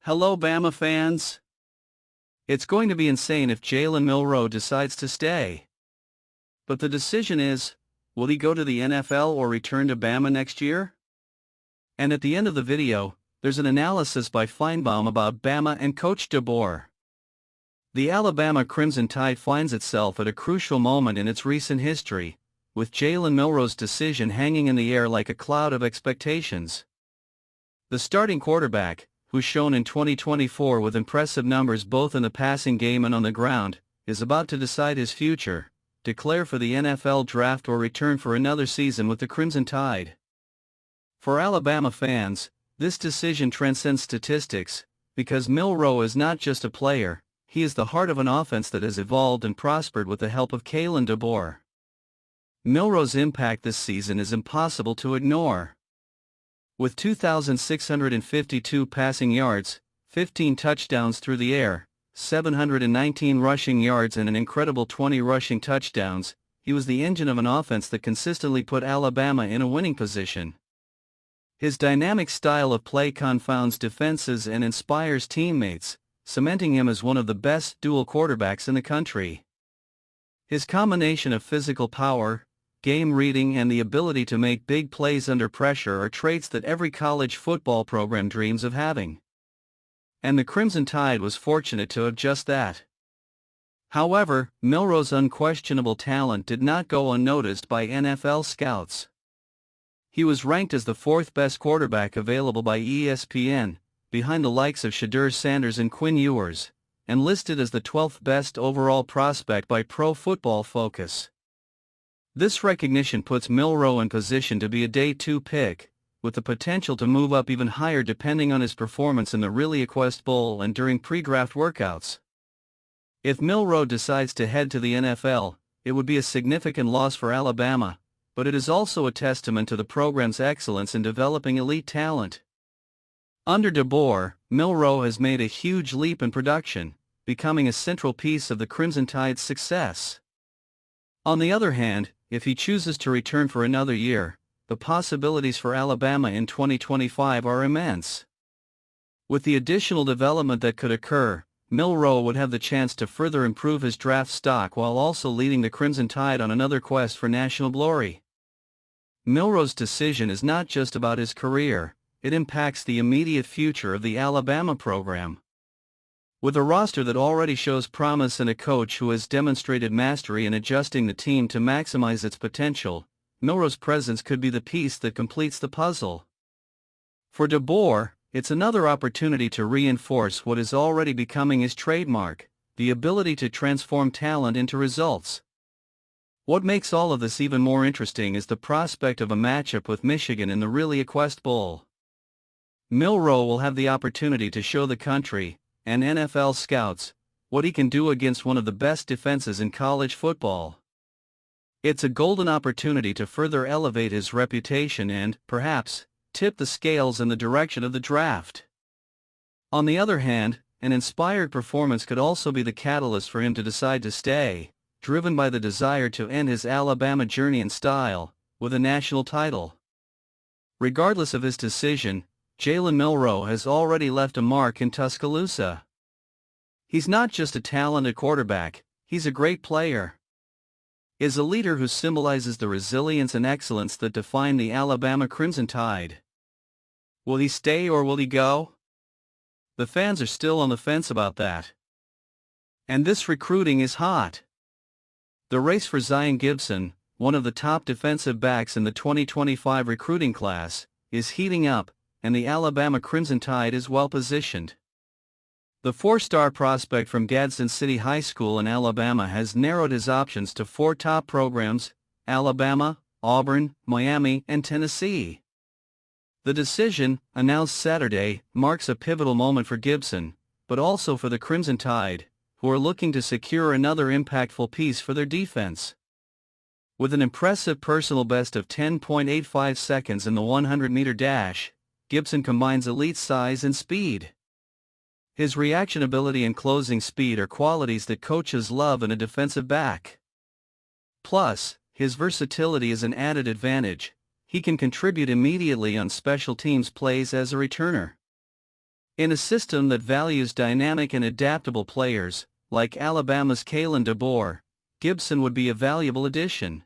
Hello Bama fans! It's going to be insane if Jalen Milroe decides to stay. But the decision is, will he go to the NFL or return to Bama next year? And at the end of the video, there's an analysis by Finebaum about Bama and Coach Deboer. The Alabama Crimson Tide finds itself at a crucial moment in its recent history, with Jalen Milroe's decision hanging in the air like a cloud of expectations. The starting quarterback, who's shown in 2024 with impressive numbers both in the passing game and on the ground, is about to decide his future, declare for the NFL draft or return for another season with the Crimson Tide. For Alabama fans, this decision transcends statistics, because Milroe is not just a player, he is the heart of an offense that has evolved and prospered with the help of Deboer. Milroe's impact this season is impossible to ignore. With 2,652 passing yards, 15 touchdowns through the air, 719 rushing yards and an incredible 20 rushing touchdowns, he was the engine of an offense that consistently put Alabama in a winning position. His dynamic style of play confounds defenses and inspires teammates, cementing him as one of the best dual quarterbacks in the country. His combination of physical power, game reading and the ability to make big plays under pressure are traits that every college football program dreams of having. And the Crimson Tide was fortunate to have just that. However, Milroe's unquestionable talent did not go unnoticed by NFL scouts. He was ranked as the fourth best quarterback available by ESPN, behind the likes of Shedeur Sanders and Quinn Ewers, and listed as the 12th best overall prospect by Pro Football Focus. This recognition puts Milroe in position to be a Day 2 pick, with the potential to move up even higher depending on his performance in the ReliaQuest Bowl and during pre-draft workouts. If Milroe decides to head to the NFL, it would be a significant loss for Alabama, but it is also a testament to the program's excellence in developing elite talent. Under Deboer, Milroe has made a huge leap in production, becoming a central piece of the Crimson Tide's success. On the other hand, if he chooses to return for another year, the possibilities for Alabama in 2025 are immense. With the additional development that could occur, Milroe would have the chance to further improve his draft stock while also leading the Crimson Tide on another quest for national glory. Milroe's decision is not just about his career, it impacts the immediate future of the Alabama program. With a roster that already shows promise and a coach who has demonstrated mastery in adjusting the team to maximize its potential, Milroe's presence could be the piece that completes the puzzle. For Deboer, it's another opportunity to reinforce what is already becoming his trademark, the ability to transform talent into results. What makes all of this even more interesting is the prospect of a matchup with Michigan in the ReliaQuest Bowl. Milroe will have the opportunity to show the country, and NFL scouts, what he can do against one of the best defenses in college football. It's a golden opportunity to further elevate his reputation and, perhaps, tip the scales in the direction of the draft. On the other hand, an inspired performance could also be the catalyst for him to decide to stay, driven by the desire to end his Alabama journey in style, with a national title. Regardless of his decision, Jalen Milroe has already left a mark in Tuscaloosa. He's not just a talented quarterback, he's a great player. He's a leader who symbolizes the resilience and excellence that define the Alabama Crimson Tide. Will he stay or will he go? The fans are still on the fence about that. And this recruiting is hot. The race for Zion Gibson, one of the top defensive backs in the 2025 recruiting class, is heating up, and the Alabama Crimson Tide is well positioned. The four-star prospect from Gadsden City High School in Alabama has narrowed his options to four top programs: Alabama, Auburn, Miami, and Tennessee. The decision, announced Saturday, marks a pivotal moment for Gibson, but also for the Crimson Tide, who are looking to secure another impactful piece for their defense. With an impressive personal best of 10.85 seconds in the 100-meter dash, Gibson combines elite size and speed. His reaction ability and closing speed are qualities that coaches love in a defensive back. Plus, his versatility is an added advantage. He can contribute immediately on special teams plays as a returner. In a system that values dynamic and adaptable players, like Alabama's Deboer, Gibson would be a valuable addition.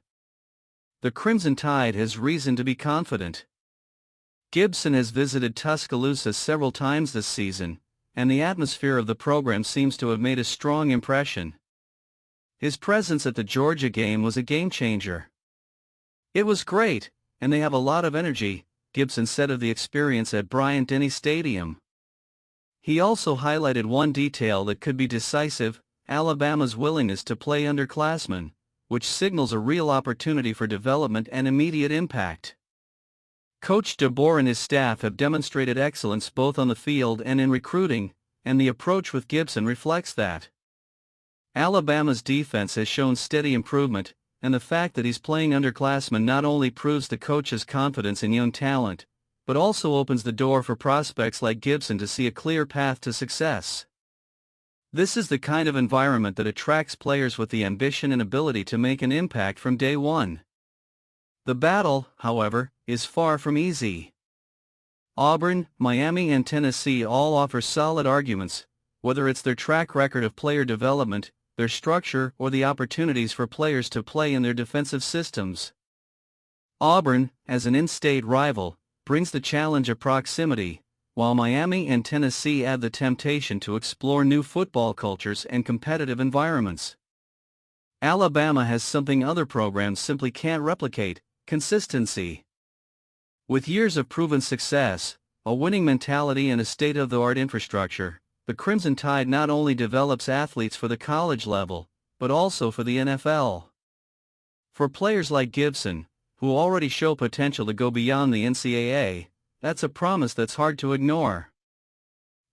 The Crimson Tide has reason to be confident. Gibson has visited Tuscaloosa several times this season, and the atmosphere of the program seems to have made a strong impression. His presence at the Georgia game was a game-changer. "It was great, and they have a lot of energy," Gibson said of the experience at Bryant-Denny Stadium. He also highlighted one detail that could be decisive: Alabama's willingness to play underclassmen, which signals a real opportunity for development and immediate impact. Coach Deboer and his staff have demonstrated excellence both on the field and in recruiting, and the approach with Gibson reflects that. Alabama's defense has shown steady improvement, and the fact that he's playing underclassmen not only proves the coach's confidence in young talent, but also opens the door for prospects like Gibson to see a clear path to success. This is the kind of environment that attracts players with the ambition and ability to make an impact from day one. The battle, however, is far from easy. Auburn, Miami and Tennessee all offer solid arguments, whether it's their track record of player development, their structure, or the opportunities for players to play in their defensive systems. Auburn, as an in-state rival, brings the challenge of proximity, while Miami and Tennessee add the temptation to explore new football cultures and competitive environments. Alabama has something other programs simply can't replicate: consistency. With years of proven success, a winning mentality and a state-of-the-art infrastructure, the Crimson Tide not only develops athletes for the college level, but also for the NFL. For players like Gibson, who already show potential to go beyond the NCAA, that's a promise that's hard to ignore.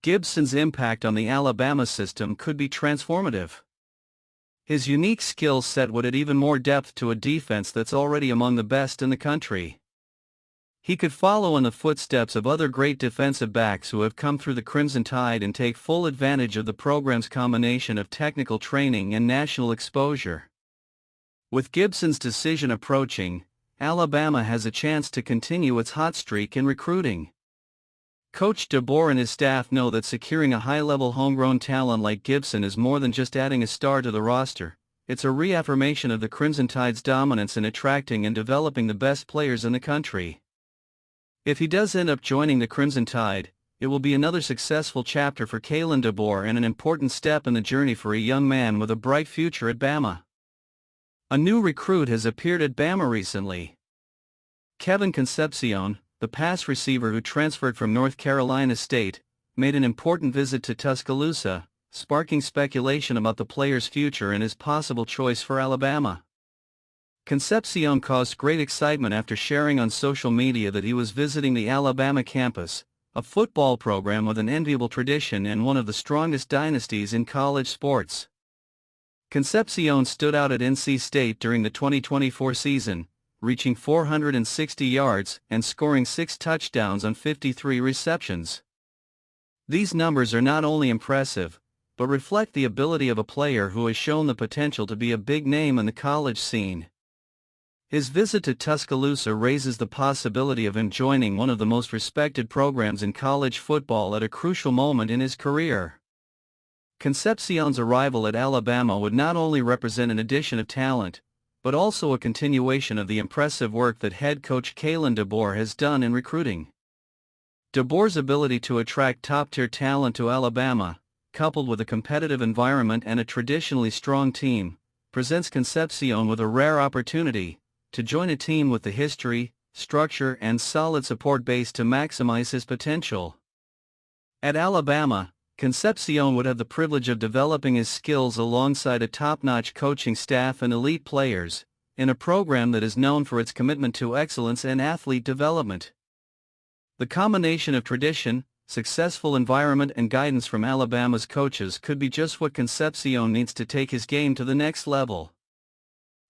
Gibson's impact on the Alabama system could be transformative. His unique skill set would add even more depth to a defense that's already among the best in the country. He could follow in the footsteps of other great defensive backs who have come through the Crimson Tide and take full advantage of the program's combination of technical training and national exposure. With Gibson's decision approaching, Alabama has a chance to continue its hot streak in recruiting. Coach Deboer and his staff know that securing a high-level homegrown talent like Gibson is more than just adding a star to the roster. It's a reaffirmation of the Crimson Tide's dominance in attracting and developing the best players in the country. If he does end up joining the Crimson Tide, it will be another successful chapter for Deboer and an important step in the journey for a young man with a bright future at Bama. A new recruit has appeared at Bama recently. Kevin Concepion, the pass receiver who transferred from North Carolina State, made an important visit to Tuscaloosa, sparking speculation about the player's future and his possible choice for Alabama. Concepion caused great excitement after sharing on social media that he was visiting the Alabama campus, a football program with an enviable tradition and one of the strongest dynasties in college sports. Concepion stood out at NC State during the 2024 season, reaching 460 yards and scoring 6 touchdowns on 53 receptions. These numbers are not only impressive, but reflect the ability of a player who has shown the potential to be a big name in the college scene. His visit to Tuscaloosa raises the possibility of him joining one of the most respected programs in college football at a crucial moment in his career. Concepion's arrival at Alabama would not only represent an addition of talent, but also a continuation of the impressive work that head coach Deboer has done in recruiting. Deboer's ability to attract top-tier talent to Alabama, coupled with a competitive environment and a traditionally strong team, presents Concepion with a rare opportunity to join a team with the history, structure and solid support base to maximize his potential. At Alabama, Concepion would have the privilege of developing his skills alongside a top-notch coaching staff and elite players, in a program that is known for its commitment to excellence and athlete development. The combination of tradition, successful environment and guidance from Alabama's coaches could be just what Concepion needs to take his game to the next level.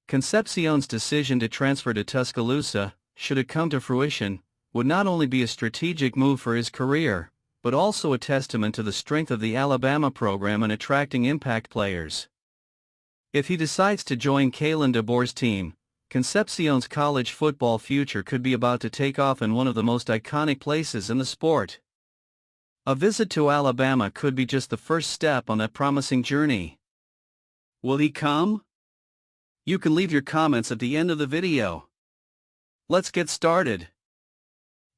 Concepion's decision to transfer to Tuscaloosa, should it come to fruition, would not only be a strategic move for his career, but also a testament to the strength of the Alabama program in attracting impact players. If he decides to join Deboer's team, Concepion's college football future could be about to take off in one of the most iconic places in the sport. A visit to Alabama could be just the first step on that promising journey. Will he come? You can leave your comments at the end of the video. Let's get started.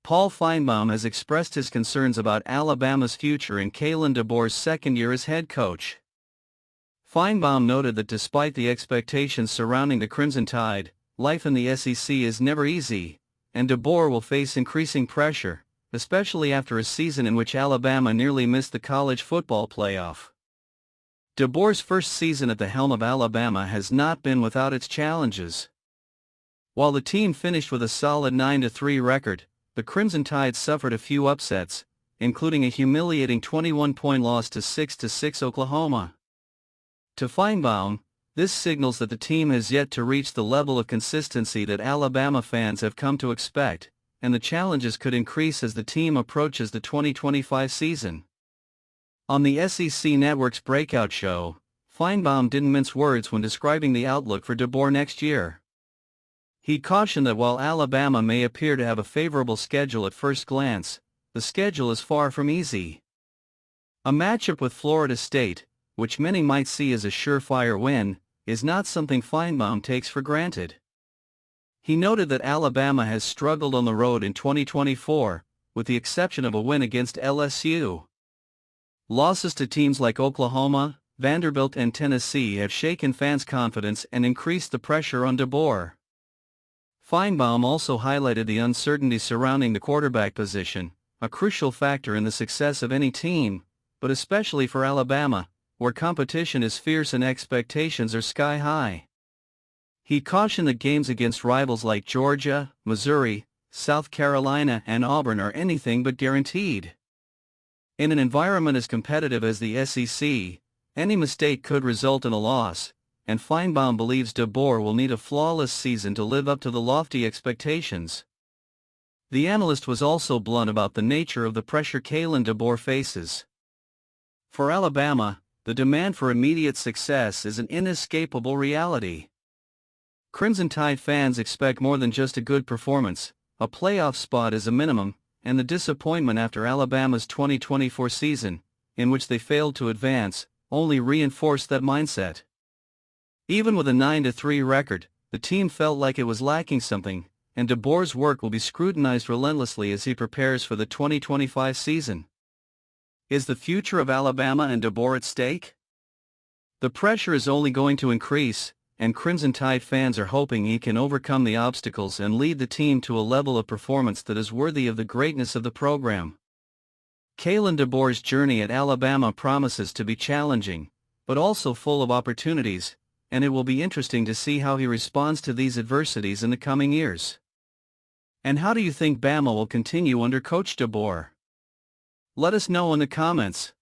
Paul Finebaum has expressed his concerns about Alabama's future in Kalen Deboer's second year as head coach. Finebaum noted that despite the expectations surrounding the Crimson Tide, life in the SEC is never easy, and Deboer will face increasing pressure, especially after a season in which Alabama nearly missed the college football playoff. Deboer's first season at the helm of Alabama has not been without its challenges. While the team finished with a solid 9-3 record, the Crimson Tide suffered a few upsets, including a humiliating 21-point loss to 6-6 Oklahoma. To Finebaum, this signals that the team has yet to reach the level of consistency that Alabama fans have come to expect, and the challenges could increase as the team approaches the 2025 season. On the SEC Network's breakout show, Finebaum didn't mince words when describing the outlook for Deboer next year. He cautioned that while Alabama may appear to have a favorable schedule at first glance, the schedule is far from easy. A matchup with Florida State, which many might see as a surefire win, is not something Finebaum takes for granted. He noted that Alabama has struggled on the road in 2024, with the exception of a win against LSU. Losses to teams like Oklahoma, Vanderbilt and Tennessee have shaken fans' confidence and increased the pressure on Deboer. Finebaum also highlighted the uncertainty surrounding the quarterback position, a crucial factor in the success of any team, but especially for Alabama, where competition is fierce and expectations are sky high. He cautioned that games against rivals like Georgia, Missouri, South Carolina and Auburn are anything but guaranteed. In an environment as competitive as the SEC, any mistake could result in a loss, and Finebaum believes Deboer will need a flawless season to live up to the lofty expectations. The analyst was also blunt about the nature of the pressure Kalen Deboer faces. For Alabama, the demand for immediate success is an inescapable reality. Crimson Tide fans expect more than just a good performance, a playoff spot is a minimum, and the disappointment after Alabama's 2024 season, in which they failed to advance, only reinforced that mindset. Even with a 9-3 record, the team felt like it was lacking something, and Deboer's work will be scrutinized relentlessly as he prepares for the 2025 season. Is the future of Alabama and Deboer at stake? The pressure is only going to increase, and Crimson Tide fans are hoping he can overcome the obstacles and lead the team to a level of performance that is worthy of the greatness of the program. Kalen Deboer's journey at Alabama promises to be challenging, but also full of opportunities, and it will be interesting to see how he responds to these adversities in the coming years. And how do you think Bama will continue under Coach Deboer? Let us know in the comments.